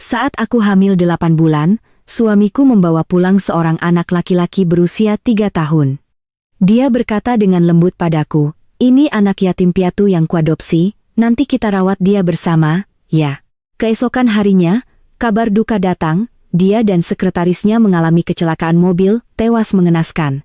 Saat aku hamil 8 bulan, suamiku membawa pulang seorang anak laki-laki berusia 3 tahun. Dia berkata dengan lembut padaku, "Ini anak yatim piatu yang kuadopsi, nanti kita rawat dia bersama, ya." Keesokan harinya, kabar duka datang, dia dan sekretarisnya mengalami kecelakaan mobil, tewas mengenaskan.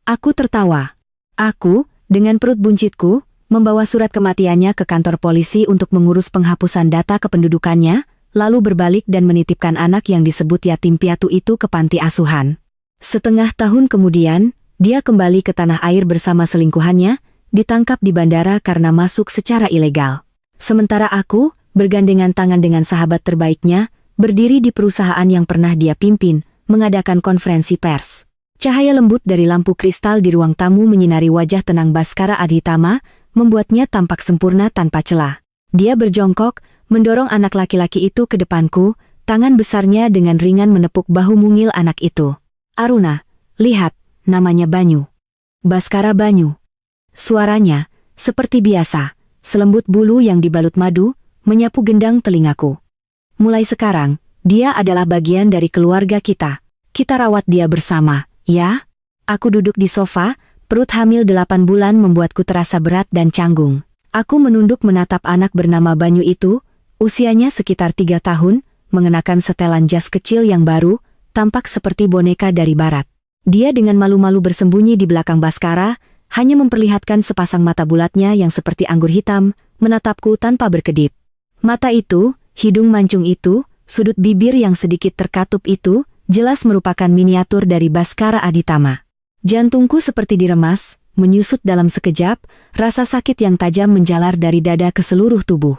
Aku tertawa. Aku, dengan perut buncitku, membawa surat kematiannya ke kantor polisi untuk mengurus penghapusan data kependudukannya, lalu berbalik dan menitipkan anak yang disebut yatim piatu itu ke panti asuhan. Setengah tahun kemudian, dia kembali ke tanah air bersama selingkuhannya, ditangkap di bandara karena masuk secara ilegal. Sementara aku, bergandengan tangan dengan sahabat terbaiknya, berdiri di perusahaan yang pernah dia pimpin, mengadakan konferensi pers. Cahaya lembut dari lampu kristal di ruang tamu menyinari wajah tenang Baskara Adhitama, membuatnya tampak sempurna tanpa celah. Dia berjongkok, mendorong anak laki-laki itu ke depanku, tangan besarnya dengan ringan menepuk bahu mungil anak itu. "Aruna, lihat, namanya Banyu. Baskara Banyu." Suaranya, seperti biasa, selembut bulu yang dibalut madu, menyapu gendang telingaku. "Mulai sekarang, dia adalah bagian dari keluarga kita. Kita rawat dia bersama, ya?" Aku duduk di sofa, perut hamil 8 bulan membuatku terasa berat dan canggung. Aku menunduk menatap anak bernama Banyu itu, usianya sekitar 3 tahun, mengenakan setelan jas kecil yang baru, tampak seperti boneka dari barat. Dia dengan malu-malu bersembunyi di belakang Baskara, hanya memperlihatkan sepasang mata bulatnya yang seperti anggur hitam, menatapku tanpa berkedip. Mata itu, hidung mancung itu, sudut bibir yang sedikit terkatup itu, jelas merupakan miniatur dari Baskara Adhitama. Jantungku seperti diremas, menyusut dalam sekejap, rasa sakit yang tajam menjalar dari dada ke seluruh tubuh.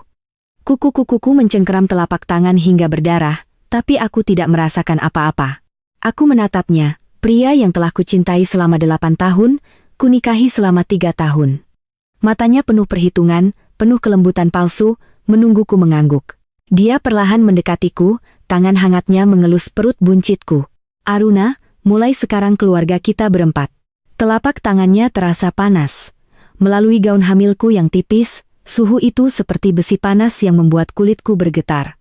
Kuku-kukuku mencengkeram telapak tangan hingga berdarah, tapi aku tidak merasakan apa-apa. Aku menatapnya, pria yang telah kucintai selama 8 tahun, kunikahi selama 3 tahun. Matanya penuh perhitungan, penuh kelembutan palsu, menungguku mengangguk. Dia perlahan mendekatiku, tangan hangatnya mengelus perut buncitku. "Aruna, mulai sekarang keluarga kita berempat." Telapak tangannya terasa panas. Melalui gaun hamilku yang tipis, suhu itu seperti besi panas yang membuat kulitku bergetar.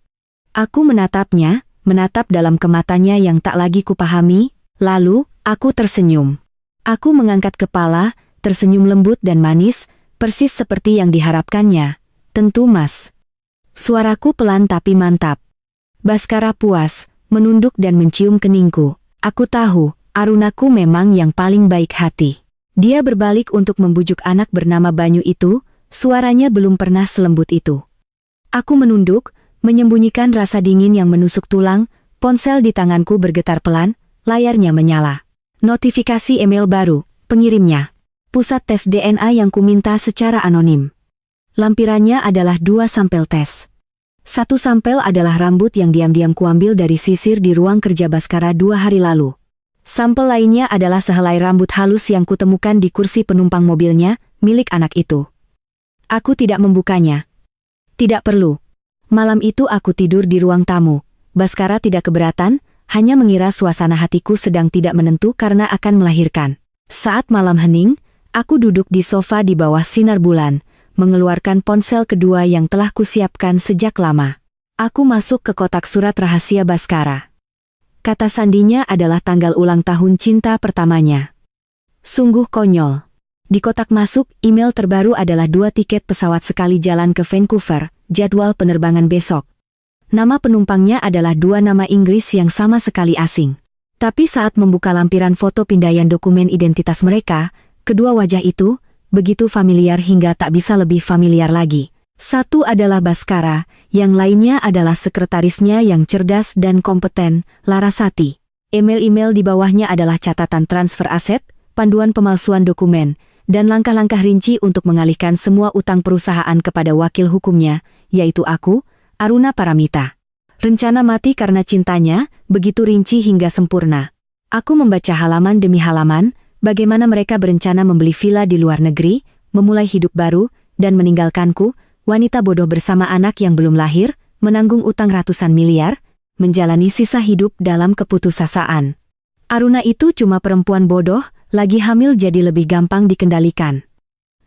Aku menatapnya, menatap dalam ke matanya yang tak lagi kupahami, lalu, aku tersenyum. Aku mengangkat kepala, tersenyum lembut dan manis, persis seperti yang diharapkannya. "Tentu, Mas." Suaraku pelan tapi mantap. Baskara puas, menunduk dan mencium keningku. Aku tahu, Arunaku memang yang paling baik hati. Dia berbalik untuk membujuk anak bernama Banyu itu, suaranya belum pernah selembut itu. Aku menunduk, menyembunyikan rasa dingin yang menusuk tulang, ponsel di tanganku bergetar pelan, layarnya menyala. Notifikasi email baru, pengirimnya. Pusat tes DNA yang kuminta secara anonim. Lampirannya adalah 2 sampel tes. 1 sampel adalah rambut yang diam-diam kuambil dari sisir di ruang kerja Baskara 2 hari lalu. Sampel lainnya adalah sehelai rambut halus yang kutemukan di kursi penumpang mobilnya, milik anak itu. Aku tidak membukanya. Tidak perlu. Malam itu aku tidur di ruang tamu. Baskara tidak keberatan, hanya mengira suasana hatiku sedang tidak menentu karena akan melahirkan. Saat malam hening, aku duduk di sofa di bawah sinar bulan, mengeluarkan ponsel kedua yang telah kusiapkan sejak lama. Aku masuk ke kotak surat rahasia Baskara. Kata sandinya adalah tanggal ulang tahun cinta pertamanya. Sungguh konyol. Di kotak masuk, email terbaru adalah 2 tiket pesawat sekali jalan ke Vancouver, jadwal penerbangan besok. Nama penumpangnya adalah 2 nama Inggris yang sama sekali asing. Tapi saat membuka lampiran foto pindaian dokumen identitas mereka, kedua wajah itu, begitu familiar hingga tak bisa lebih familiar lagi. Satu adalah Baskara, yang lainnya adalah sekretarisnya yang cerdas dan kompeten, Larasati. Email-email di bawahnya adalah catatan transfer aset, panduan pemalsuan dokumen, dan langkah-langkah rinci untuk mengalihkan semua utang perusahaan kepada wakil hukumnya, yaitu aku, Aruna Paramita. Rencana mati karena cintanya, begitu rinci hingga sempurna. Aku membaca halaman demi halaman, bagaimana mereka berencana membeli villa di luar negeri, memulai hidup baru, dan meninggalkanku, wanita bodoh bersama anak yang belum lahir, menanggung utang ratusan miliar, menjalani sisa hidup dalam keputusasaan. Aruna itu cuma perempuan bodoh, lagi hamil jadi lebih gampang dikendalikan.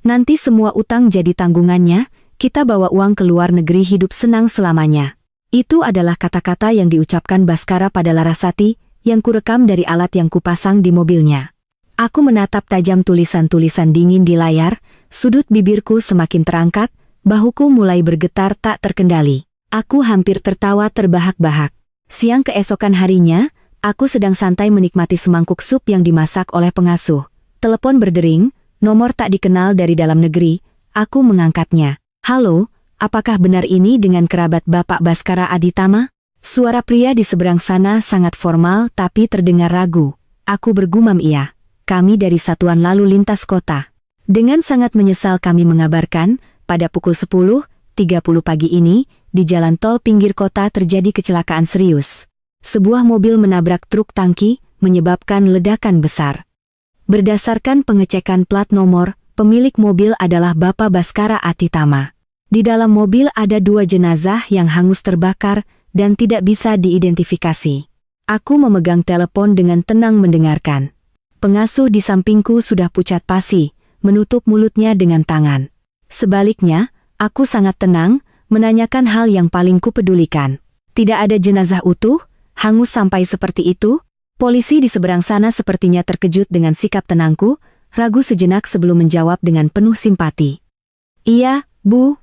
Nanti semua utang jadi tanggungannya, kita bawa uang ke luar negeri hidup senang selamanya. Itu adalah kata-kata yang diucapkan Baskara pada Larasati, yang kurekam dari alat yang kupasang di mobilnya. Aku menatap tajam tulisan-tulisan dingin di layar, sudut bibirku semakin terangkat, bahuku mulai bergetar tak terkendali. Aku hampir tertawa terbahak-bahak. Siang keesokan harinya, aku sedang santai menikmati semangkuk sup yang dimasak oleh pengasuh. Telepon berdering, nomor tak dikenal dari dalam negeri. Aku mengangkatnya. Halo, apakah benar ini dengan kerabat Bapak Baskara Aditama? Suara pria di seberang sana sangat formal tapi terdengar ragu. Aku bergumam iya. Kami dari Satuan Lalu Lintas Kota. Dengan sangat menyesal kami mengabarkan, pada pukul 10.30 pagi ini, di jalan tol pinggir kota terjadi kecelakaan serius. Sebuah mobil menabrak truk tangki, menyebabkan ledakan besar. Berdasarkan pengecekan plat nomor, pemilik mobil adalah Bapak Baskara Aditama. Di dalam mobil ada 2 jenazah yang hangus terbakar dan tidak bisa diidentifikasi. Aku memegang telepon dengan tenang mendengarkan. Pengasuh di sampingku sudah pucat pasi, menutup mulutnya dengan tangan. Sebaliknya, aku sangat tenang, menanyakan hal yang paling kupedulikan. Tidak ada jenazah utuh, hangus sampai seperti itu? Polisi di seberang sana sepertinya terkejut dengan sikap tenangku, ragu sejenak sebelum menjawab dengan penuh simpati. Iya, Bu.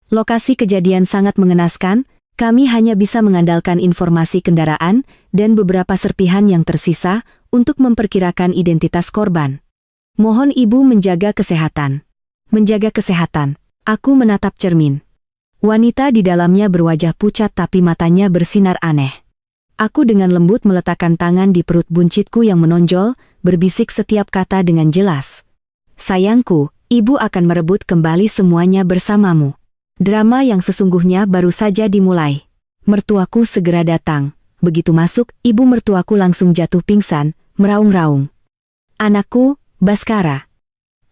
Lokasi kejadian sangat mengenaskan, kami hanya bisa mengandalkan informasi kendaraan dan beberapa serpihan yang tersisa untuk memperkirakan identitas korban. Mohon Ibu menjaga kesehatan. Menjaga kesehatan. Aku menatap cermin. Wanita di dalamnya berwajah pucat tapi matanya bersinar aneh. Aku dengan lembut meletakkan tangan di perut buncitku yang menonjol, berbisik setiap kata dengan jelas. Sayangku, Ibu akan merebut kembali semuanya bersamamu. Drama yang sesungguhnya baru saja dimulai. Mertuaku segera datang. Begitu masuk, ibu mertuaku langsung jatuh pingsan, meraung-raung. Anakku, Baskara.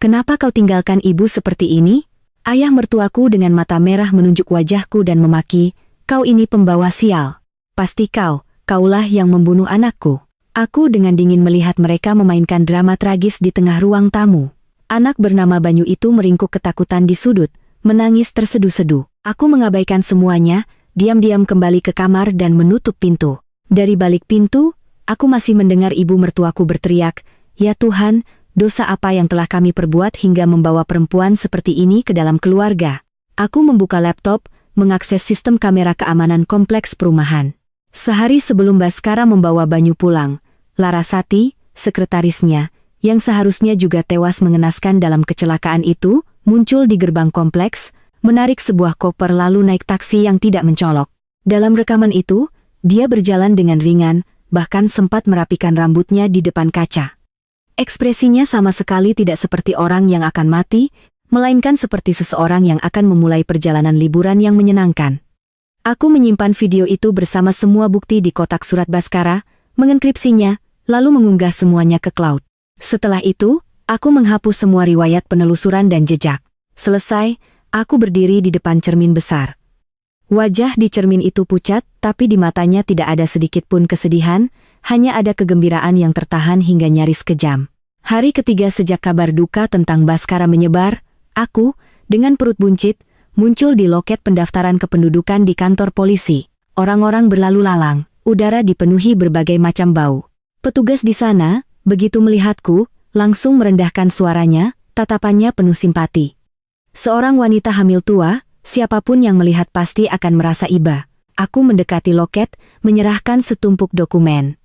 Kenapa kau tinggalkan ibu seperti ini? Ayah mertuaku dengan mata merah menunjuk wajahku dan memaki, kau ini pembawa sial. Pasti kaulah yang membunuh anakku. Aku dengan dingin melihat mereka memainkan drama tragis di tengah ruang tamu. Anak bernama Banyu itu meringkuk ketakutan di sudut, menangis tersedu-sedu. Aku mengabaikan semuanya, diam-diam kembali ke kamar dan menutup pintu. Dari balik pintu, aku masih mendengar ibu mertuaku berteriak, "Ya Tuhan, dosa apa yang telah kami perbuat hingga membawa perempuan seperti ini ke dalam keluarga?" Aku membuka laptop, mengakses sistem kamera keamanan kompleks perumahan. Sehari sebelum Baskara membawa Banyu pulang, Larasati, sekretarisnya, yang seharusnya juga tewas mengenaskan dalam kecelakaan itu, muncul di gerbang kompleks, menarik sebuah koper lalu naik taksi yang tidak mencolok. Dalam rekaman itu, dia berjalan dengan ringan, bahkan sempat merapikan rambutnya di depan kaca. Ekspresinya sama sekali tidak seperti orang yang akan mati, melainkan seperti seseorang yang akan memulai perjalanan liburan yang menyenangkan. Aku menyimpan video itu bersama semua bukti di kotak surat Baskara, mengenkripsinya, lalu mengunggah semuanya ke cloud. Setelah itu, aku menghapus semua riwayat penelusuran dan jejak. Selesai, aku berdiri di depan cermin besar. Wajah di cermin itu pucat, tapi di matanya tidak ada sedikit pun kesedihan, hanya ada kegembiraan yang tertahan hingga nyaris kejam. Hari ketiga sejak kabar duka tentang Baskara menyebar, aku, dengan perut buncit, muncul di loket pendaftaran kependudukan di kantor polisi. Orang-orang berlalu lalang, udara dipenuhi berbagai macam bau. Petugas di sana, begitu melihatku, langsung merendahkan suaranya, tatapannya penuh simpati. Seorang wanita hamil tua, siapapun yang melihat pasti akan merasa iba. Aku mendekati loket, menyerahkan setumpuk dokumen.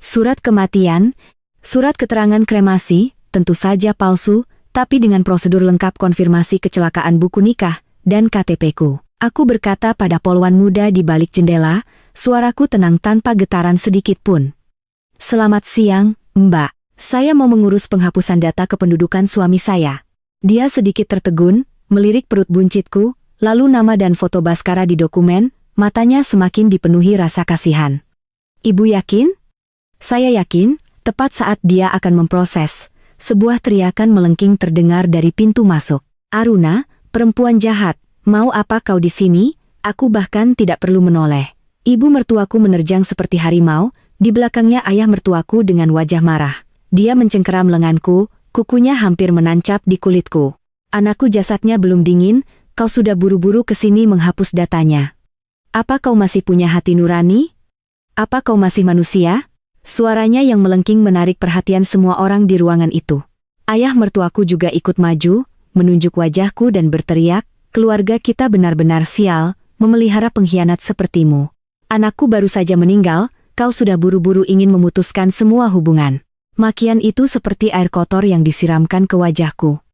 Surat kematian, surat keterangan kremasi, tentu saja palsu, tapi dengan prosedur lengkap konfirmasi kecelakaan buku nikah, dan KTP-ku. Aku berkata pada polwan muda di balik jendela, suaraku tenang tanpa getaran sedikit pun. Selamat siang, Mbak. Saya mau mengurus penghapusan data kependudukan suami saya. Dia sedikit tertegun, melirik perut buncitku, lalu nama dan foto Baskara di dokumen, matanya semakin dipenuhi rasa kasihan. Ibu yakin? Saya yakin, tepat saat dia akan memproses. Sebuah teriakan melengking terdengar dari pintu masuk. Aruna, perempuan jahat, mau apa kau di sini? Aku bahkan tidak perlu menoleh. Ibu mertuaku menerjang seperti harimau, di belakangnya ayah mertuaku dengan wajah marah. Dia mencengkeram lenganku, kukunya hampir menancap di kulitku. Anakku jasadnya belum dingin, kau sudah buru-buru ke sini menghapus datanya. Apa kau masih punya hati nurani? Apa kau masih manusia? Suaranya yang melengking menarik perhatian semua orang di ruangan itu. Ayah mertuaku juga ikut maju, menunjuk wajahku dan berteriak, keluarga kita benar-benar sial, memelihara pengkhianat sepertimu. Anakku baru saja meninggal, kau sudah buru-buru ingin memutuskan semua hubungan. Makian itu seperti air kotor yang disiramkan ke wajahku.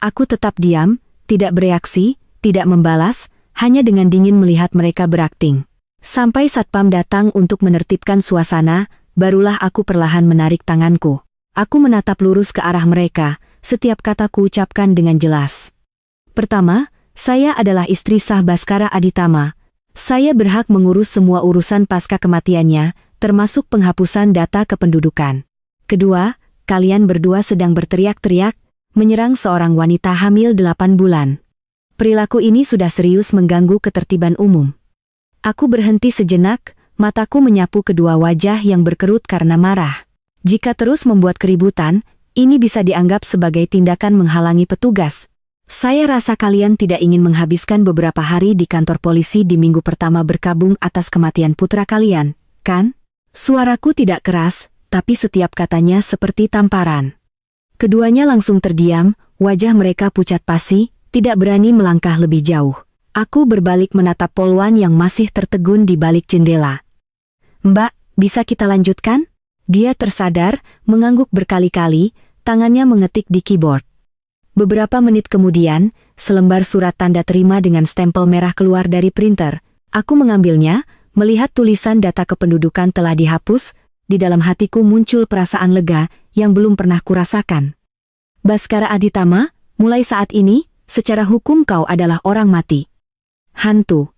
Aku tetap diam, tidak bereaksi, tidak membalas, hanya dengan dingin melihat mereka berakting. Sampai satpam datang untuk menertibkan suasana, barulah aku perlahan menarik tanganku. Aku menatap lurus ke arah mereka, setiap kataku ucapkan dengan jelas. Pertama, saya adalah istri sah Baskara Aditama. Saya berhak mengurus semua urusan pasca kematiannya, termasuk penghapusan data kependudukan. Kedua, kalian berdua sedang berteriak-teriak, menyerang seorang wanita hamil 8 bulan. Perilaku ini sudah serius mengganggu ketertiban umum. Aku berhenti sejenak, mataku menyapu kedua wajah yang berkerut karena marah. Jika terus membuat keributan, ini bisa dianggap sebagai tindakan menghalangi petugas. Saya rasa kalian tidak ingin menghabiskan beberapa hari di kantor polisi di minggu pertama berkabung atas kematian putra kalian, kan? Suaraku tidak keras, tapi setiap katanya seperti tamparan. Keduanya langsung terdiam, wajah mereka pucat pasi, tidak berani melangkah lebih jauh. Aku berbalik menatap Polwan yang masih tertegun di balik jendela. Mbak, bisa kita lanjutkan? Dia tersadar, mengangguk berkali-kali, tangannya mengetik di keyboard. Beberapa menit kemudian, selembar surat tanda terima dengan stempel merah keluar dari printer. Aku mengambilnya, melihat tulisan data kependudukan telah dihapus, di dalam hatiku muncul perasaan lega yang belum pernah kurasakan. Baskara Aditama, mulai saat ini, secara hukum kau adalah orang mati. Hantu.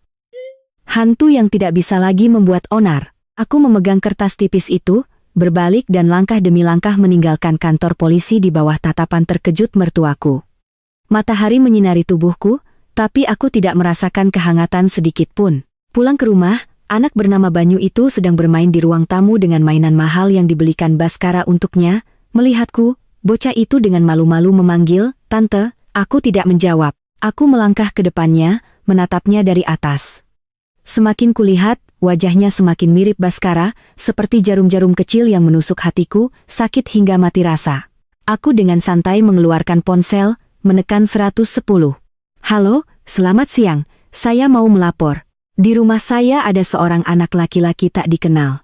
Hantu yang tidak bisa lagi membuat onar. Aku memegang kertas tipis itu, berbalik dan langkah demi langkah meninggalkan kantor polisi di bawah tatapan terkejut mertuaku. Matahari menyinari tubuhku, tapi aku tidak merasakan kehangatan sedikit pun. Pulang ke rumah, anak bernama Banyu itu sedang bermain di ruang tamu dengan mainan mahal yang dibelikan Baskara untuknya. Melihatku, bocah itu dengan malu-malu memanggil, "Tante." Aku tidak menjawab. Aku melangkah ke depannya, menatapnya dari atas. Semakin kulihat, wajahnya semakin mirip Baskara, seperti jarum-jarum kecil yang menusuk hatiku, sakit hingga mati rasa. Aku dengan santai mengeluarkan ponsel, menekan 110. Halo, selamat siang, saya mau melapor. Di rumah saya ada seorang anak laki-laki tak dikenal.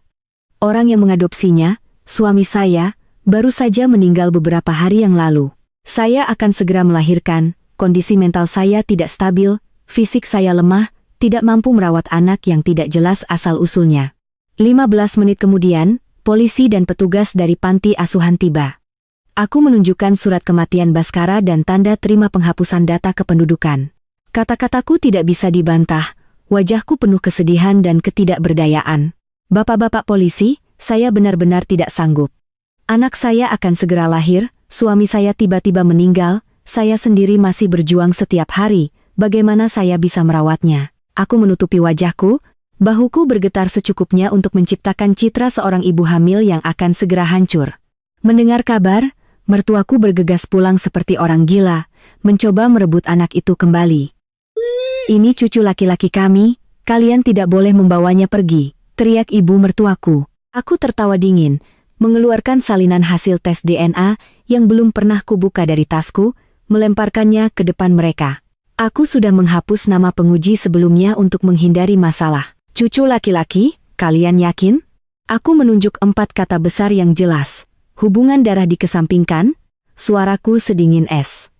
Orang yang mengadopsinya, suami saya, baru saja meninggal beberapa hari yang lalu. Saya akan segera melahirkan, kondisi mental saya tidak stabil, fisik saya lemah, tidak mampu merawat anak yang tidak jelas asal-usulnya. 15 menit kemudian, polisi dan petugas dari panti asuhan tiba. Aku menunjukkan surat kematian Baskara dan tanda terima penghapusan data kependudukan. Kata-kataku tidak bisa dibantah, wajahku penuh kesedihan dan ketidakberdayaan. Bapak-bapak polisi, saya benar-benar tidak sanggup. Anak saya akan segera lahir, suami saya tiba-tiba meninggal, saya sendiri masih berjuang setiap hari, bagaimana saya bisa merawatnya? Aku menutupi wajahku, bahuku bergetar secukupnya untuk menciptakan citra seorang ibu hamil yang akan segera hancur. Mendengar kabar, mertuaku bergegas pulang seperti orang gila, mencoba merebut anak itu kembali. Ini cucu laki-laki kami, kalian tidak boleh membawanya pergi, teriak ibu mertuaku. Aku tertawa dingin, mengeluarkan salinan hasil tes DNA yang belum pernah kubuka dari tasku, melemparkannya ke depan mereka. Aku sudah menghapus nama penguji sebelumnya untuk menghindari masalah. Cucu laki-laki, kalian yakin? Aku menunjuk 4 kata besar yang jelas. Hubungan darah dikesampingkan, suaraku sedingin es.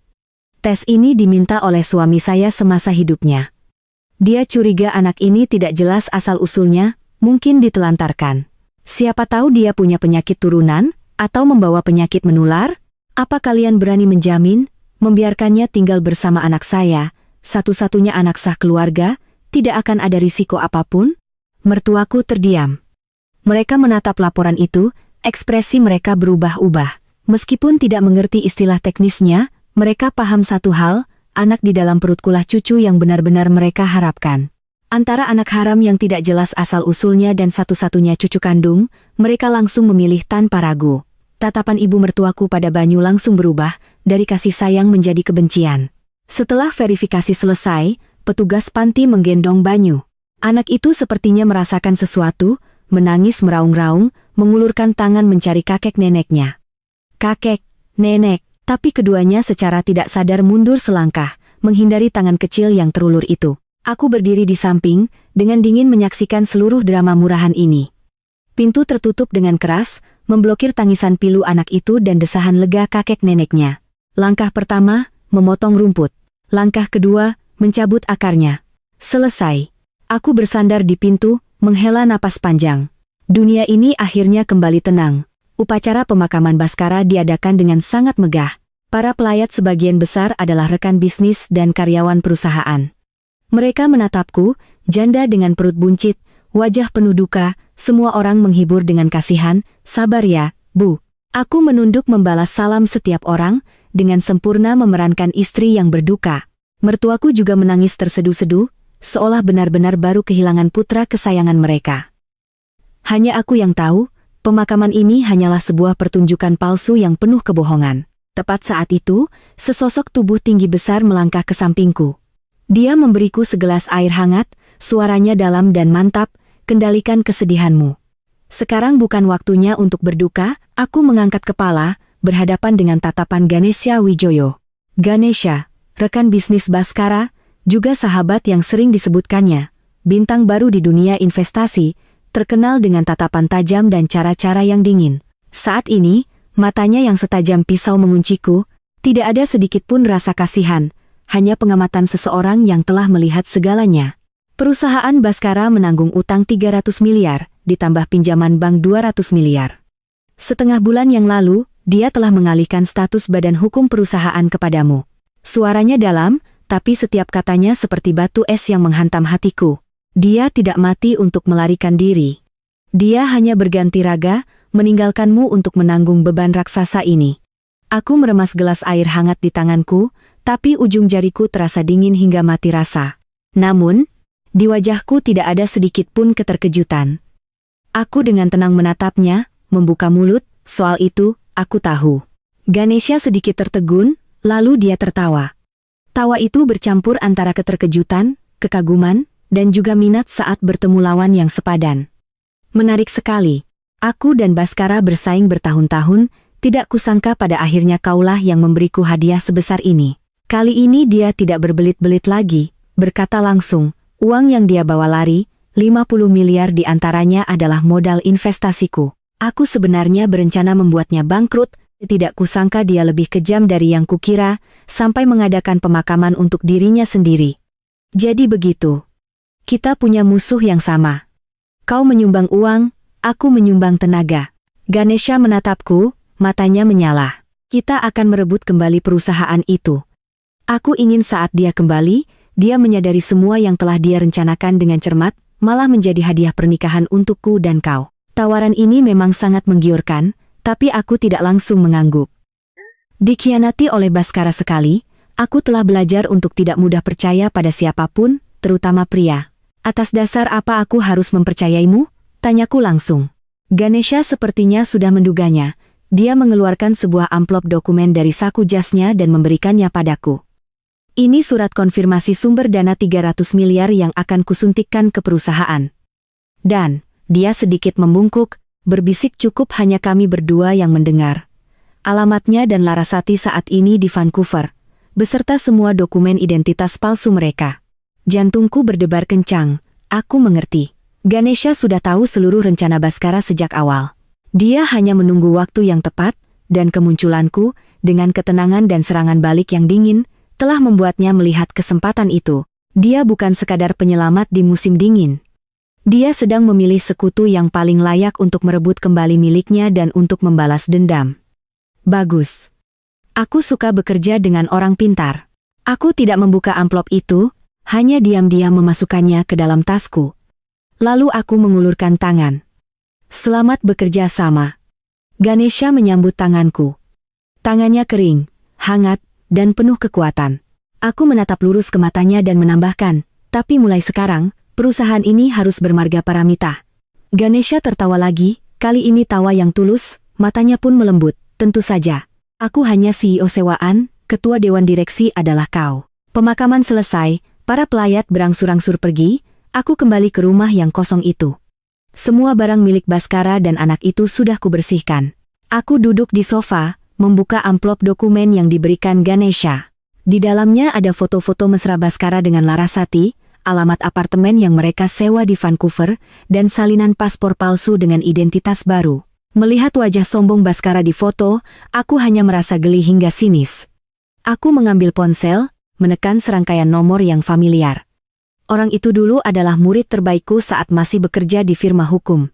Tes ini diminta oleh suami saya semasa hidupnya. Dia curiga anak ini tidak jelas asal-usulnya, mungkin ditelantarkan. Siapa tahu dia punya penyakit turunan, atau membawa penyakit menular? Apa kalian berani menjamin? Membiarkannya tinggal bersama anak saya, satu-satunya anak sah keluarga, tidak akan ada risiko apapun? Mertuaku terdiam. Mereka menatap laporan itu, ekspresi mereka berubah-ubah. Meskipun tidak mengerti istilah teknisnya, mereka paham satu hal, anak di dalam perutkulah cucu yang benar-benar mereka harapkan. Antara anak haram yang tidak jelas asal-usulnya dan satu-satunya cucu kandung, mereka langsung memilih tanpa ragu. Tatapan ibu mertuaku pada Banyu langsung berubah, dari kasih sayang menjadi kebencian. Setelah verifikasi selesai, petugas panti menggendong Banyu. Anak itu sepertinya merasakan sesuatu, menangis meraung-raung, mengulurkan tangan mencari kakek neneknya. Kakek, nenek, tapi keduanya secara tidak sadar mundur selangkah, menghindari tangan kecil yang terulur itu. Aku berdiri di samping, dengan dingin menyaksikan seluruh drama murahan ini. Pintu tertutup dengan keras, memblokir tangisan pilu anak itu dan desahan lega kakek neneknya. Langkah pertama, memotong rumput. Langkah kedua, mencabut akarnya. Selesai. Aku bersandar di pintu, menghela napas panjang. Dunia ini akhirnya kembali tenang. Upacara pemakaman Baskara diadakan dengan sangat megah. Para pelayat sebagian besar adalah rekan bisnis dan karyawan perusahaan. Mereka menatapku, janda dengan perut buncit, wajah penuh duka, semua orang menghibur dengan kasihan, "Sabar ya, Bu." Aku menunduk membalas salam setiap orang, dengan sempurna memerankan istri yang berduka. Mertuaku juga menangis terseduh-seduh, seolah benar-benar baru kehilangan putra kesayangan mereka. Hanya aku yang tahu, pemakaman ini hanyalah sebuah pertunjukan palsu yang penuh kebohongan. Tepat saat itu, sesosok tubuh tinggi besar melangkah ke sampingku. Dia memberiku segelas air hangat, suaranya dalam dan mantap, "Kendalikan kesedihanmu. Sekarang bukan waktunya untuk berduka." Aku mengangkat kepala, berhadapan dengan tatapan Ganesha Wijoyo. Ganesha, rekan bisnis Baskara, juga sahabat yang sering disebutkannya, bintang baru di dunia investasi, terkenal dengan tatapan tajam dan cara-cara yang dingin. Saat ini, matanya yang setajam pisau mengunciku, tidak ada sedikit pun rasa kasihan, hanya pengamatan seseorang yang telah melihat segalanya. Perusahaan Baskara menanggung utang 300 miliar, ditambah pinjaman bank 200 miliar. Setengah bulan yang lalu, dia telah mengalihkan status badan hukum perusahaan kepadamu. Suaranya dalam, tapi setiap katanya seperti batu es yang menghantam hatiku. Dia tidak mati untuk melarikan diri. Dia hanya berganti raga, meninggalkanmu untuk menanggung beban raksasa ini. Aku meremas gelas air hangat di tanganku, tapi ujung jariku terasa dingin hingga mati rasa. Namun, di wajahku tidak ada sedikit pun keterkejutan. Aku dengan tenang menatapnya, membuka mulut, "Soal itu, aku tahu." Ganesha sedikit tertegun, lalu dia tertawa. Tawa itu bercampur antara keterkejutan, kekaguman, dan juga minat saat bertemu lawan yang sepadan. Menarik sekali. Aku dan Baskara bersaing bertahun-tahun, tidak kusangka pada akhirnya kaulah yang memberiku hadiah sebesar ini. Kali ini dia tidak berbelit-belit lagi, berkata langsung, uang yang dia bawa lari, 50 miliar diantaranya adalah modal investasiku. Aku sebenarnya berencana membuatnya bangkrut, tidak kusangka dia lebih kejam dari yang kukira, sampai mengadakan pemakaman untuk dirinya sendiri. Jadi begitu. Kita punya musuh yang sama. Kau menyumbang uang, aku menyumbang tenaga. Ganesha menatapku, matanya menyala. Kita akan merebut kembali perusahaan itu. Aku ingin saat dia kembali, dia menyadari semua yang telah dia rencanakan dengan cermat, malah menjadi hadiah pernikahan untukku dan kau. Tawaran ini memang sangat menggiurkan, tapi aku tidak langsung mengangguk. Dikhianati oleh Baskara sekali, aku telah belajar untuk tidak mudah percaya pada siapapun, terutama pria. Atas dasar apa aku harus mempercayaimu? Tanyaku langsung. Ganesha sepertinya sudah menduganya. Dia mengeluarkan sebuah amplop dokumen dari saku jasnya dan memberikannya padaku. Ini surat konfirmasi sumber dana 300 miliar yang akan kusuntikkan ke perusahaan. Dan, dia sedikit membungkuk, berbisik cukup hanya kami berdua yang mendengar. Alamatnya dan Larasati saat ini di Vancouver, beserta semua dokumen identitas palsu mereka. Jantungku berdebar kencang, aku mengerti. Ganesha sudah tahu seluruh rencana Baskara sejak awal. Dia hanya menunggu waktu yang tepat, dan kemunculanku, dengan ketenangan dan serangan balik yang dingin, telah membuatnya melihat kesempatan itu. Dia bukan sekadar penyelamat di musim dingin. Dia sedang memilih sekutu yang paling layak untuk merebut kembali miliknya dan untuk membalas dendam. Bagus. Aku suka bekerja dengan orang pintar. Aku tidak membuka amplop itu, hanya diam-diam memasukkannya ke dalam tasku. Lalu aku mengulurkan tangan. Selamat bekerja sama. Ganesha menyambut tanganku. Tangannya kering, hangat, dan penuh kekuatan. Aku menatap lurus ke matanya dan menambahkan, tapi mulai sekarang, perusahaan ini harus bermarga Paramita. Ganesha tertawa lagi, kali ini tawa yang tulus, matanya pun melembut. Tentu saja. Aku hanya CEO sewaan, ketua dewan direksi adalah kau. Pemakaman selesai, para pelayat berangsur-angsur pergi, Aku kembali ke rumah yang kosong itu. Semua barang milik Baskara dan anak itu sudah kubersihkan. Aku duduk di sofa, membuka amplop dokumen yang diberikan Ganesha. Di dalamnya ada foto-foto mesra Baskara dengan Larasati, alamat apartemen yang mereka sewa di Vancouver, dan salinan paspor palsu dengan identitas baru. Melihat wajah sombong Baskara di foto, aku hanya merasa geli hingga sinis. Aku mengambil ponsel, menekan serangkaian nomor yang familiar. Orang itu dulu adalah murid terbaikku saat masih bekerja di firma hukum.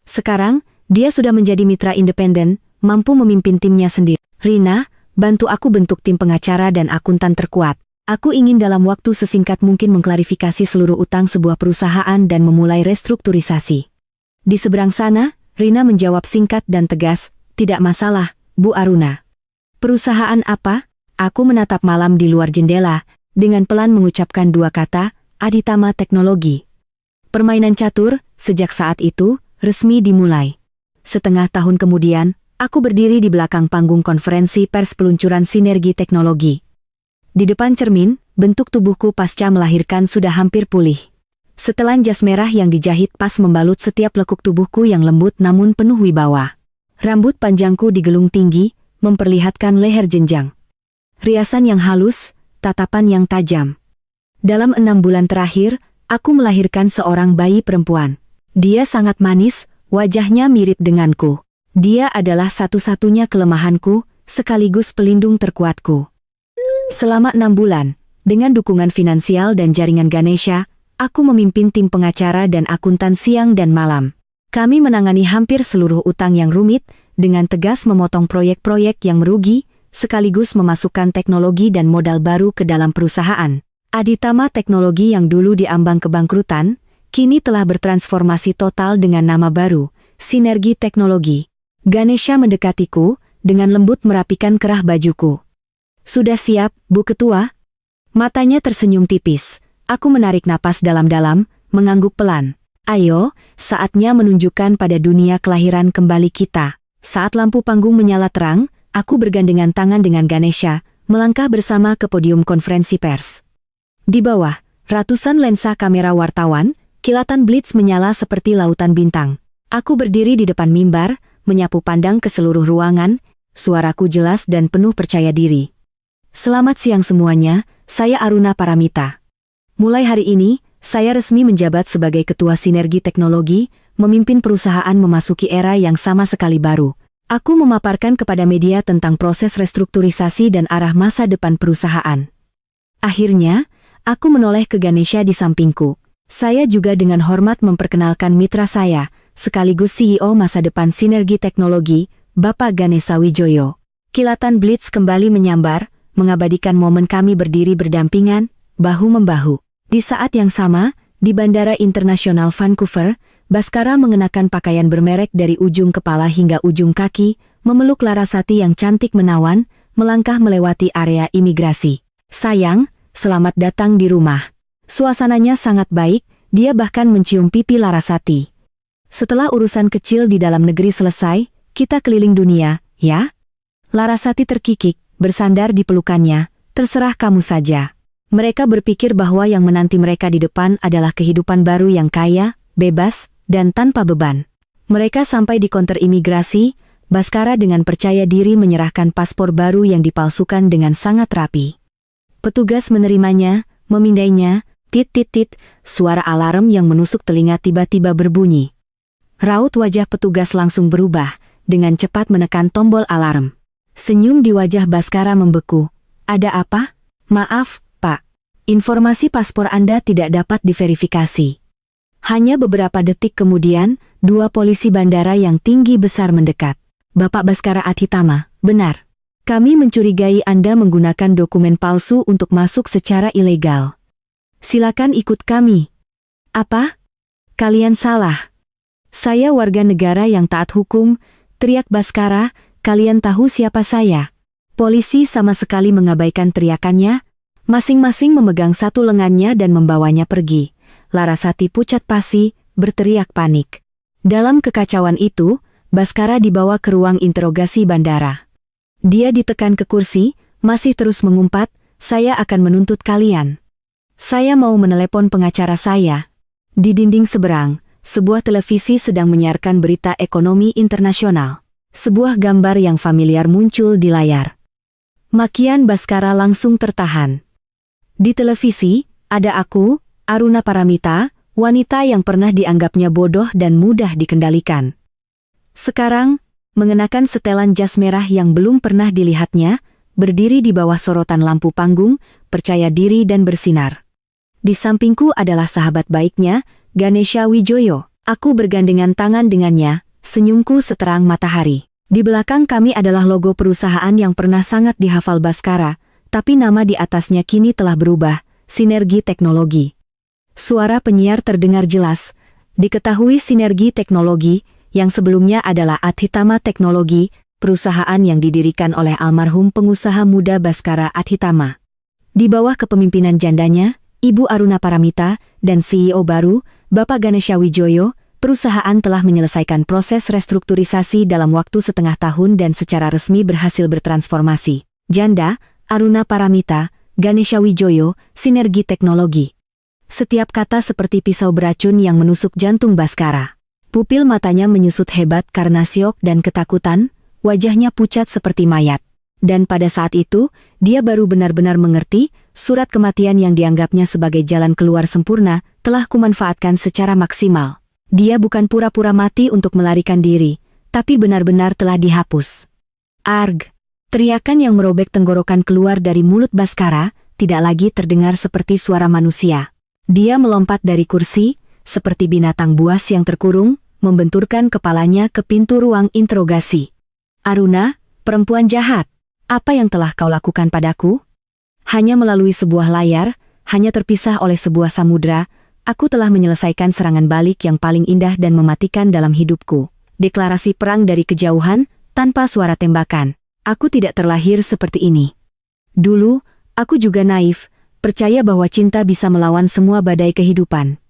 Sekarang, dia sudah menjadi mitra independen, mampu memimpin timnya sendiri. Rina, bantu aku bentuk tim pengacara dan akuntan terkuat. Aku ingin dalam waktu sesingkat mungkin mengklarifikasi seluruh utang sebuah perusahaan dan memulai restrukturisasi. Di seberang sana, Rina menjawab singkat dan tegas, tidak masalah, Bu Aruna. Perusahaan apa? Aku menatap malam di luar jendela, dengan pelan mengucapkan dua kata, Aditama Teknologi. Permainan catur, sejak saat itu, resmi dimulai. Setengah tahun kemudian, aku berdiri di belakang panggung konferensi pers peluncuran sinergi teknologi. Di depan cermin, bentuk tubuhku pasca melahirkan sudah hampir pulih. Setelan jas merah yang dijahit pas membalut setiap lekuk tubuhku yang lembut namun penuh wibawa. Rambut panjangku digelung tinggi, memperlihatkan leher jenjang. Riasan yang halus, tatapan yang tajam. Dalam 6 bulan terakhir, aku melahirkan seorang bayi perempuan. Dia sangat manis, wajahnya mirip denganku. Dia adalah satu-satunya kelemahanku, sekaligus pelindung terkuatku. Selama 6 bulan, dengan dukungan finansial dan jaringan Ganesha, aku memimpin tim pengacara dan akuntan siang dan malam. Kami menangani hampir seluruh utang yang rumit, dengan tegas memotong proyek-proyek yang merugi, sekaligus memasukkan teknologi dan modal baru ke dalam perusahaan. Aditama Teknologi yang dulu diambang kebangkrutan, kini telah bertransformasi total dengan nama baru, Sinergi Teknologi. Ganesha mendekatiku, dengan lembut merapikan kerah bajuku. Sudah siap, Bu Ketua? Matanya tersenyum tipis. Aku menarik napas dalam-dalam, mengangguk pelan. Ayo, saatnya menunjukkan pada dunia kelahiran kembali kita. Saat lampu panggung menyala terang, aku bergandengan tangan dengan Ganesha, melangkah bersama ke podium konferensi pers. Di bawah, ratusan lensa kamera wartawan, kilatan blitz menyala seperti lautan bintang. Aku berdiri di depan mimbar, menyapu pandang ke seluruh ruangan, suaraku jelas dan penuh percaya diri. Selamat siang semuanya, saya Aruna Paramita. Mulai hari ini, saya resmi menjabat sebagai Ketua Sinergi Teknologi, memimpin perusahaan memasuki era yang sama sekali baru. Aku memaparkan kepada media tentang proses restrukturisasi dan arah masa depan perusahaan. Akhirnya, aku menoleh ke Ganesha di sampingku. Saya juga dengan hormat memperkenalkan mitra saya, sekaligus CEO masa depan Sinergi Teknologi, Bapak Ganesha Wijoyo. Kilatan blitz kembali menyambar, mengabadikan momen kami berdiri berdampingan, bahu-membahu. Di saat yang sama, di Bandara Internasional Vancouver, Baskara mengenakan pakaian bermerek dari ujung kepala hingga ujung kaki, memeluk Larasati yang cantik menawan, melangkah melewati area imigrasi. Sayang, selamat datang di rumah. Suasananya sangat baik, dia bahkan mencium pipi Larasati. Setelah urusan kecil di dalam negeri selesai, kita keliling dunia, ya? Larasati terkikik, bersandar di pelukannya, terserah kamu saja. Mereka berpikir bahwa yang menanti mereka di depan adalah kehidupan baru yang kaya, bebas, dan tanpa beban. Mereka sampai di konter imigrasi, Baskara dengan percaya diri menyerahkan paspor baru yang dipalsukan dengan sangat rapi. Petugas menerimanya, memindainya, tit-tit-tit, suara alarm yang menusuk telinga tiba-tiba berbunyi. Raut wajah petugas langsung berubah, dengan cepat menekan tombol alarm. Senyum di wajah Baskara membeku. Ada apa? Maaf, Pak. Informasi paspor Anda tidak dapat diverifikasi. Hanya beberapa detik kemudian, 2 polisi bandara yang tinggi besar mendekat. Bapak Baskara Aditama, benar. Kami mencurigai Anda menggunakan dokumen palsu untuk masuk secara ilegal. Silakan ikut kami. Apa? Kalian salah. Saya warga negara yang taat hukum, teriak Baskara, kalian tahu siapa saya? Polisi sama sekali mengabaikan teriakannya, masing-masing memegang satu lengannya dan membawanya pergi. Larasati pucat pasi, berteriak panik. Dalam kekacauan itu, Baskara dibawa ke ruang interogasi bandara. Dia ditekan ke kursi, masih terus mengumpat, saya akan menuntut kalian. Saya mau menelepon pengacara saya. Di dinding seberang, sebuah televisi sedang menyiarkan berita ekonomi internasional. Sebuah gambar yang familiar muncul di layar. Makian Bhaskara langsung tertahan. Di televisi, ada aku, Aruna Paramita, wanita yang pernah dianggapnya bodoh dan mudah dikendalikan. Sekarang, mengenakan setelan jas merah yang belum pernah dilihatnya, berdiri di bawah sorotan lampu panggung, percaya diri dan bersinar. Di sampingku adalah sahabat baiknya, Ganesha Wijoyo. Aku bergandengan tangan dengannya, senyumku seterang matahari. Di belakang kami adalah logo perusahaan yang pernah sangat dihafal Bhaskara, tapi nama di atasnya kini telah berubah, Sinergi Teknologi. Suara penyiar terdengar jelas. Diketahui Sinergi Teknologi, yang sebelumnya adalah Adhitama Teknologi, perusahaan yang didirikan oleh almarhum pengusaha muda Bhaskara Adhitama. Di bawah kepemimpinan jandanya, Ibu Aruna Paramita, dan CEO baru, Bapak Ganesha Wijoyo, perusahaan telah menyelesaikan proses restrukturisasi dalam waktu setengah tahun dan secara resmi berhasil bertransformasi. Janda, Aruna Paramita, Ganesha Wijoyo, Sinergi Teknologi. Setiap kata seperti pisau beracun yang menusuk jantung Bhaskara. Pupil matanya menyusut hebat karena syok dan ketakutan, wajahnya pucat seperti mayat. Dan pada saat itu, dia baru benar-benar mengerti, surat kematian yang dianggapnya sebagai jalan keluar sempurna, telah kumanfaatkan secara maksimal. Dia bukan pura-pura mati untuk melarikan diri, tapi benar-benar telah dihapus. Arg! Teriakan yang merobek tenggorokan keluar dari mulut Bhaskara, tidak lagi terdengar seperti suara manusia. Dia melompat dari kursi, seperti binatang buas yang terkurung, membenturkan kepalanya ke pintu ruang interogasi. Aruna, perempuan jahat! Apa yang telah kau lakukan padaku? Hanya melalui sebuah layar, hanya terpisah oleh sebuah samudra, aku telah menyelesaikan serangan balik yang paling indah dan mematikan dalam hidupku. Deklarasi perang dari kejauhan, tanpa suara tembakan. Aku tidak terlahir seperti ini. Dulu, aku juga naif, percaya bahwa cinta bisa melawan semua badai kehidupan.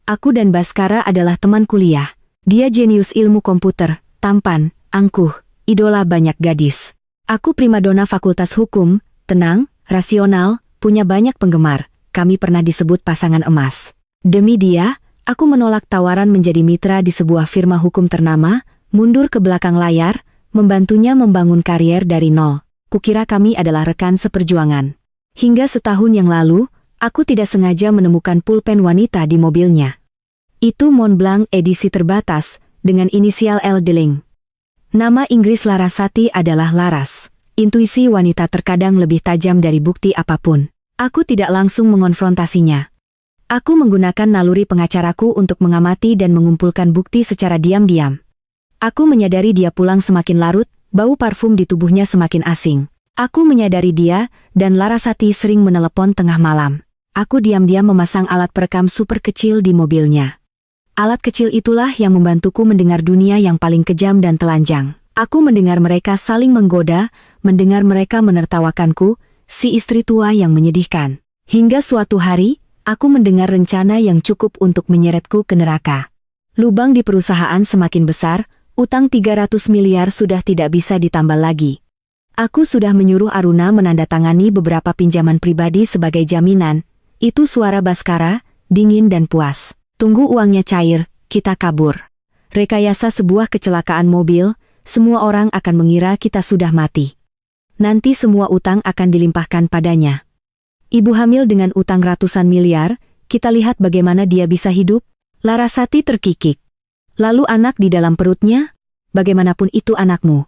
Aku dan Bhaskara adalah teman kuliah. Dia jenius ilmu komputer, tampan, angkuh, idola banyak gadis. Aku primadona fakultas hukum, tenang, rasional, punya banyak penggemar. Kami pernah disebut pasangan emas. Demi dia, aku menolak tawaran menjadi mitra di sebuah firma hukum ternama, mundur ke belakang layar, membantunya membangun karier dari nol. Kukira kami adalah rekan seperjuangan. Hingga setahun yang lalu, aku tidak sengaja menemukan pulpen wanita di mobilnya. Itu Montblanc edisi terbatas, dengan inisial L. Deling. Nama Inggris Larasati adalah Laras. Intuisi wanita terkadang lebih tajam dari bukti apapun. Aku tidak langsung mengonfrontasinya. Aku menggunakan naluri pengacaraku untuk mengamati dan mengumpulkan bukti secara diam-diam. Aku menyadari dia pulang semakin larut, bau parfum di tubuhnya semakin asing. Aku menyadari dia, dan Larasati sering menelepon tengah malam. Aku diam-diam memasang alat perekam super kecil di mobilnya. Alat kecil itulah yang membantuku mendengar dunia yang paling kejam dan telanjang. Aku mendengar mereka saling menggoda, mendengar mereka menertawakanku, si istri tua yang menyedihkan. Hingga suatu hari, aku mendengar rencana yang cukup untuk menyeretku ke neraka. Lubang di perusahaan semakin besar, utang 300 miliar sudah tidak bisa ditambal lagi. Aku sudah menyuruh Aruna menandatangani beberapa pinjaman pribadi sebagai jaminan. Itu suara Bhaskara, dingin dan puas. Tunggu uangnya cair, kita kabur. Rekayasa sebuah kecelakaan mobil, semua orang akan mengira kita sudah mati. Nanti semua utang akan dilimpahkan padanya. Ibu hamil dengan utang ratusan miliar, kita lihat bagaimana dia bisa hidup. Larasati terkikik. Lalu anak di dalam perutnya? Bagaimanapun itu anakmu.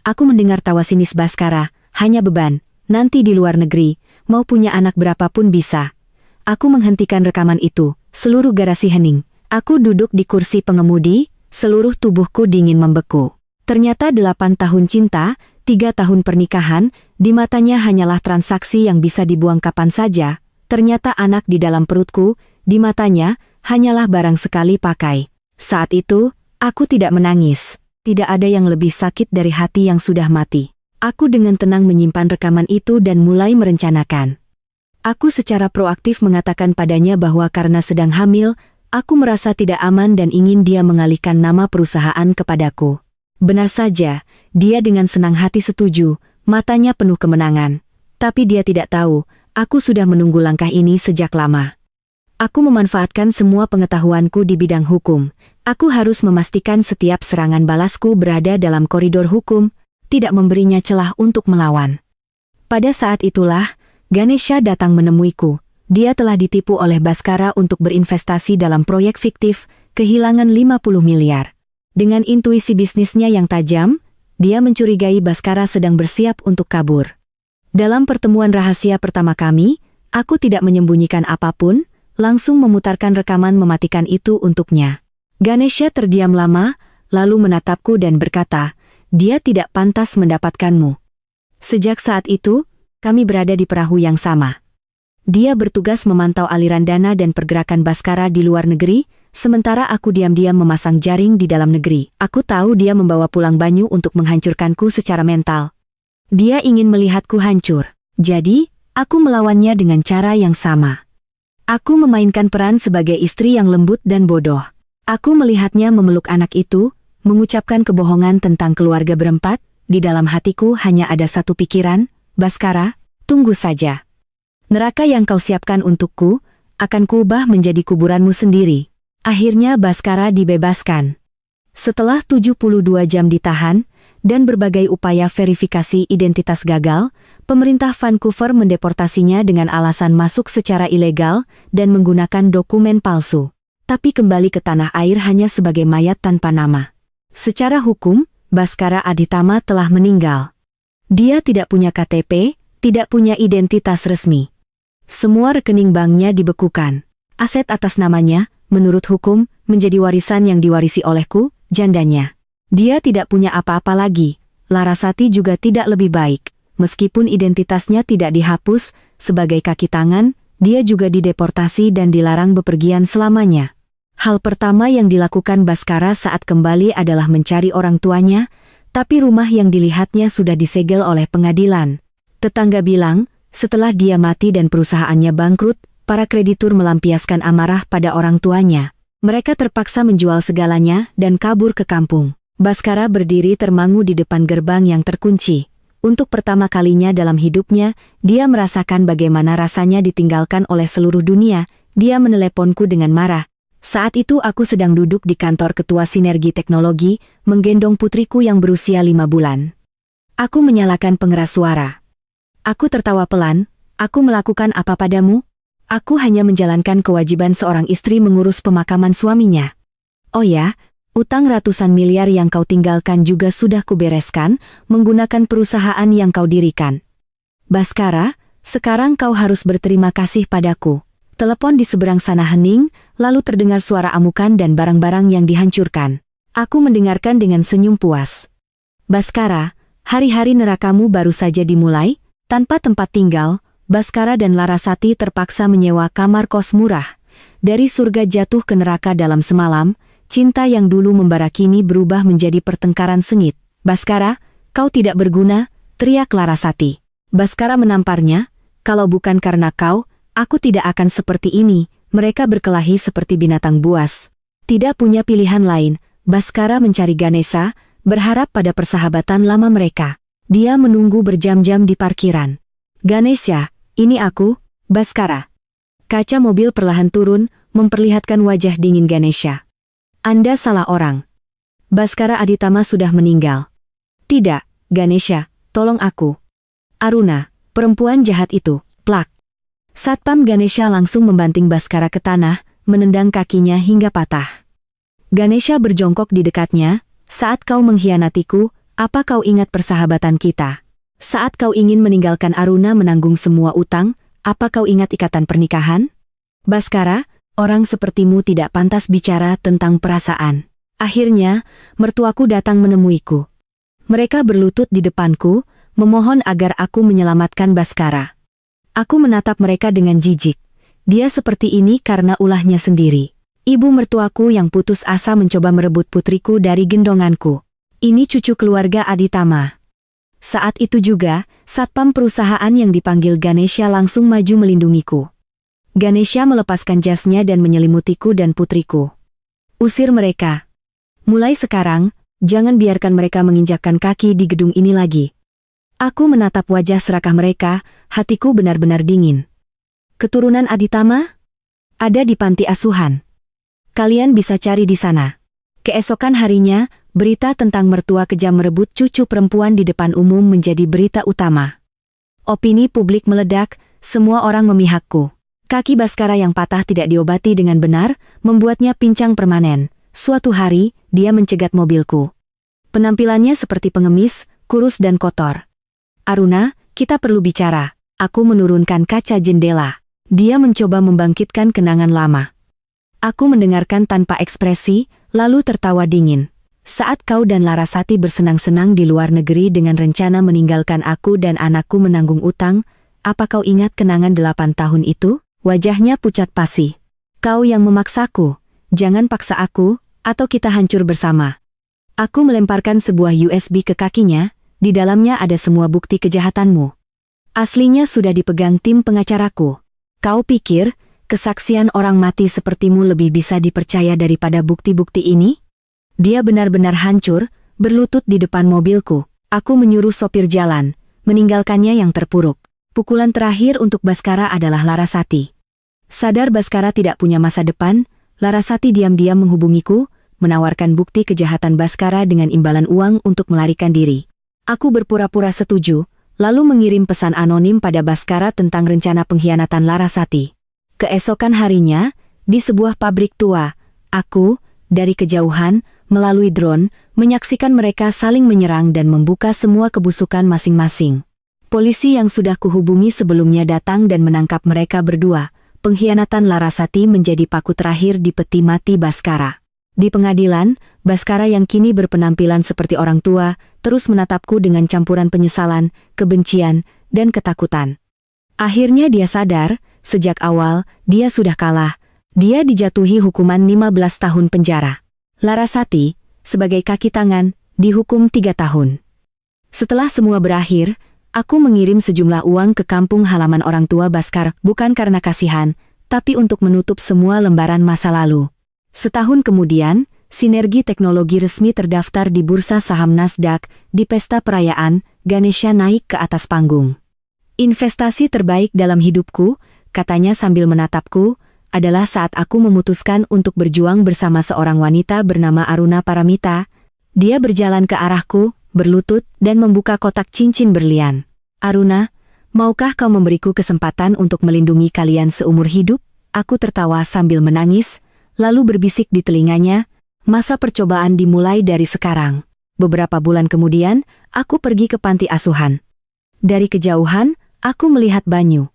Aku mendengar tawa sinis Bhaskara, hanya beban, nanti di luar negeri, mau punya anak berapapun bisa. Aku menghentikan rekaman itu. Seluruh garasi hening. Aku duduk di kursi pengemudi, seluruh tubuhku dingin membeku. Ternyata 8 tahun cinta, 3 tahun pernikahan, di matanya hanyalah transaksi yang bisa dibuang kapan saja. Ternyata anak di dalam perutku, di matanya, hanyalah barang sekali pakai. Saat itu, aku tidak menangis. Tidak ada yang lebih sakit dari hati yang sudah mati. Aku dengan tenang menyimpan rekaman itu dan mulai merencanakan. Aku secara proaktif mengatakan padanya bahwa karena sedang hamil, aku merasa tidak aman dan ingin dia mengalihkan nama perusahaan kepadaku. Benar saja, dia dengan senang hati setuju, matanya penuh kemenangan. Tapi dia tidak tahu, aku sudah menunggu langkah ini sejak lama. Aku memanfaatkan semua pengetahuanku di bidang hukum. Aku harus memastikan setiap serangan balasku berada dalam koridor hukum, tidak memberinya celah untuk melawan. Pada saat itulah, Ganesha datang menemuiku. Dia telah ditipu oleh Bhaskara untuk berinvestasi dalam proyek fiktif, kehilangan 50 miliar. Dengan intuisi bisnisnya yang tajam, dia mencurigai Bhaskara sedang bersiap untuk kabur. Dalam pertemuan rahasia pertama kami, aku tidak menyembunyikan apapun, langsung memutarkan rekaman mematikan itu untuknya. Ganesha terdiam lama, lalu menatapku dan berkata, dia tidak pantas mendapatkanmu. Sejak saat itu, kami berada di perahu yang sama. Dia bertugas memantau aliran dana dan pergerakan Bhaskara di luar negeri, sementara aku diam-diam memasang jaring di dalam negeri. Aku tahu dia membawa pulang Banyu untuk menghancurkanku secara mental. Dia ingin melihatku hancur. Jadi, aku melawannya dengan cara yang sama. Aku memainkan peran sebagai istri yang lembut dan bodoh. Aku melihatnya memeluk anak itu, mengucapkan kebohongan tentang keluarga berempat. Di dalam hatiku hanya ada satu pikiran, Bhaskara, tunggu saja. Neraka yang kau siapkan untukku, akan kuubah menjadi kuburanmu sendiri. Akhirnya Bhaskara dibebaskan. Setelah 72 jam ditahan, dan berbagai upaya verifikasi identitas gagal, pemerintah Vancouver mendeportasinya dengan alasan masuk secara ilegal dan menggunakan dokumen palsu. Tapi kembali ke tanah air hanya sebagai mayat tanpa nama. Secara hukum, Bhaskara Aditama telah meninggal. Dia tidak punya KTP, tidak punya identitas resmi. Semua rekening banknya dibekukan. Aset atas namanya, menurut hukum, menjadi warisan yang diwarisi olehku, jandanya. Dia tidak punya apa-apa lagi. Larasati juga tidak lebih baik. Meskipun identitasnya tidak dihapus, sebagai kaki tangan, dia juga dideportasi dan dilarang bepergian selamanya. Hal pertama yang dilakukan Bhaskara saat kembali adalah mencari orang tuanya, tapi rumah yang dilihatnya sudah disegel oleh pengadilan. Tetangga bilang, setelah dia mati dan perusahaannya bangkrut, para kreditur melampiaskan amarah pada orang tuanya. Mereka terpaksa menjual segalanya dan kabur ke kampung. Bhaskara berdiri termangu di depan gerbang yang terkunci. Untuk pertama kalinya dalam hidupnya, dia merasakan bagaimana rasanya ditinggalkan oleh seluruh dunia. Dia meneleponku dengan marah. Saat itu aku sedang duduk di kantor ketua Sinergi Teknologi, menggendong putriku yang berusia 5 bulan. Aku menyalakan pengeras suara. Aku tertawa pelan. Aku melakukan apa padamu? Aku hanya menjalankan kewajiban seorang istri mengurus pemakaman suaminya. Oh ya, utang ratusan miliar yang kau tinggalkan juga sudah kubereskan, menggunakan perusahaan yang kau dirikan. Bhaskara, sekarang kau harus berterima kasih padaku. Telepon di seberang sana hening, lalu terdengar suara amukan dan barang-barang yang dihancurkan. Aku mendengarkan dengan senyum puas. Bhaskara, hari-hari nerakamu baru saja dimulai. Tanpa tempat tinggal, Bhaskara dan Larasati terpaksa menyewa kamar kos murah. Dari surga jatuh ke neraka dalam semalam, cinta yang dulu membara kini berubah menjadi pertengkaran sengit. Bhaskara, kau tidak berguna, teriak Larasati. Bhaskara menamparnya, kalau bukan karena kau, aku tidak akan seperti ini. Mereka berkelahi seperti binatang buas. Tidak punya pilihan lain, Bhaskara mencari Ganesha, berharap pada persahabatan lama mereka. Dia menunggu berjam-jam di parkiran. Ganesha, ini aku, Bhaskara. Kaca mobil perlahan turun, memperlihatkan wajah dingin Ganesha. Anda salah orang. Bhaskara Aditama sudah meninggal. Tidak, Ganesha, tolong aku. Aruna, perempuan jahat itu, plak. Satpam Ganesha langsung membanting Bhaskara ke tanah, menendang kakinya hingga patah. Ganesha berjongkok di dekatnya, saat kau mengkhianatiku, apa kau ingat persahabatan kita? Saat kau ingin meninggalkan Aruna menanggung semua utang, apa kau ingat ikatan pernikahan? Bhaskara, orang sepertimu tidak pantas bicara tentang perasaan. Akhirnya, mertuaku datang menemuiku. Mereka berlutut di depanku, memohon agar aku menyelamatkan Bhaskara. Aku menatap mereka dengan jijik. Dia seperti ini karena ulahnya sendiri. Ibu mertuaku yang putus asa mencoba merebut putriku dari gendonganku. Ini cucu keluarga Aditama. Saat itu juga, satpam perusahaan yang dipanggil Ganesha langsung maju melindungiku. Ganesha melepaskan jasnya dan menyelimutiku dan putriku. Usir mereka. Mulai sekarang, jangan biarkan mereka menginjakkan kaki di gedung ini lagi. Aku menatap wajah serakah mereka, hatiku benar-benar dingin. Keturunan Aditama? Ada di panti asuhan. Kalian bisa cari di sana. Keesokan harinya, berita tentang mertua kejam merebut cucu perempuan di depan umum menjadi berita utama. Opini publik meledak, semua orang memihakku. Kaki Baskara yang patah tidak diobati dengan benar, membuatnya pincang permanen. Suatu hari, dia mencegat mobilku. Penampilannya seperti pengemis, kurus dan kotor. Aruna, kita perlu bicara. Aku menurunkan kaca jendela. Dia mencoba membangkitkan kenangan lama. Aku mendengarkan tanpa ekspresi, lalu tertawa dingin. Saat kau dan Larasati bersenang-senang di luar negeri dengan rencana meninggalkan aku dan anakku menanggung utang, apa kau ingat kenangan 8 tahun itu? Wajahnya pucat pasi. Kau yang memaksaku. Jangan paksa aku, atau kita hancur bersama. Aku melemparkan sebuah USB ke kakinya, di dalamnya ada semua bukti kejahatanmu. Aslinya sudah dipegang tim pengacaraku. Kau pikir, kesaksian orang mati sepertimu lebih bisa dipercaya daripada bukti-bukti ini? Dia benar-benar hancur, berlutut di depan mobilku. Aku menyuruh sopir jalan, meninggalkannya yang terpuruk. Pukulan terakhir untuk Baskara adalah Larasati. Sadar Baskara tidak punya masa depan, Larasati diam-diam menghubungiku, menawarkan bukti kejahatan Baskara dengan imbalan uang untuk melarikan diri. Aku berpura-pura setuju, lalu mengirim pesan anonim pada Baskara tentang rencana pengkhianatan Larasati. Keesokan harinya, di sebuah pabrik tua, aku, dari kejauhan, melalui drone, menyaksikan mereka saling menyerang dan membuka semua kebusukan masing-masing. Polisi yang sudah kuhubungi sebelumnya datang dan menangkap mereka berdua. Pengkhianatan Larasati menjadi paku terakhir di peti mati Baskara. Di pengadilan, Baskara yang kini berpenampilan seperti orang tua, terus menatapku dengan campuran penyesalan, kebencian, dan ketakutan. Akhirnya dia sadar, sejak awal, dia sudah kalah. Dia dijatuhi hukuman 15 tahun penjara. Larasati, sebagai kaki tangan, dihukum 3 tahun. Setelah semua berakhir, aku mengirim sejumlah uang ke kampung halaman orang tua Baskara, bukan karena kasihan, tapi untuk menutup semua lembaran masa lalu. Setahun kemudian, Sinergi Teknologi resmi terdaftar di Bursa Saham Nasdaq. Di pesta perayaan, Ganesha naik ke atas panggung. Investasi terbaik dalam hidupku, katanya sambil menatapku, adalah saat aku memutuskan untuk berjuang bersama seorang wanita bernama Aruna Paramita. Dia berjalan ke arahku, berlutut, dan membuka kotak cincin berlian. Aruna, maukah kau memberiku kesempatan untuk melindungi kalian seumur hidup? Aku tertawa sambil menangis, lalu berbisik di telinganya, masa percobaan dimulai dari sekarang. Beberapa bulan kemudian, aku pergi ke panti asuhan. Dari kejauhan, aku melihat Banyu.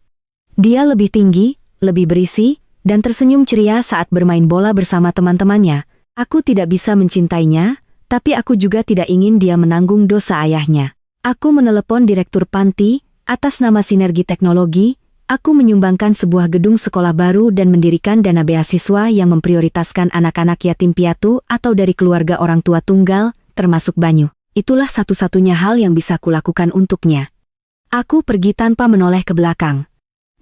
Dia lebih tinggi, lebih berisi, dan tersenyum ceria saat bermain bola bersama teman-temannya. Aku tidak bisa mencintainya, tapi aku juga tidak ingin dia menanggung dosa ayahnya. Aku menelepon direktur panti, atas nama Sinergi Teknologi. Aku menyumbangkan sebuah gedung sekolah baru dan mendirikan dana beasiswa yang memprioritaskan anak-anak yatim piatu atau dari keluarga orang tua tunggal, termasuk Banyu. Itulah satu-satunya hal yang bisa kulakukan untuknya. Aku pergi tanpa menoleh ke belakang.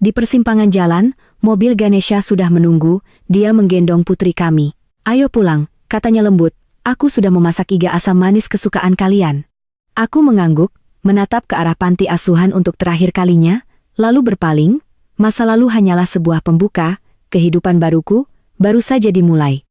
Di persimpangan jalan, mobil Ganesha sudah menunggu, dia menggendong putri kami. Ayo pulang, katanya lembut, aku sudah memasak iga asam manis kesukaan kalian. Aku mengangguk, menatap ke arah panti asuhan untuk terakhir kalinya, lalu berpaling. Masa lalu hanyalah sebuah pembuka, kehidupan baruku, baru saja dimulai.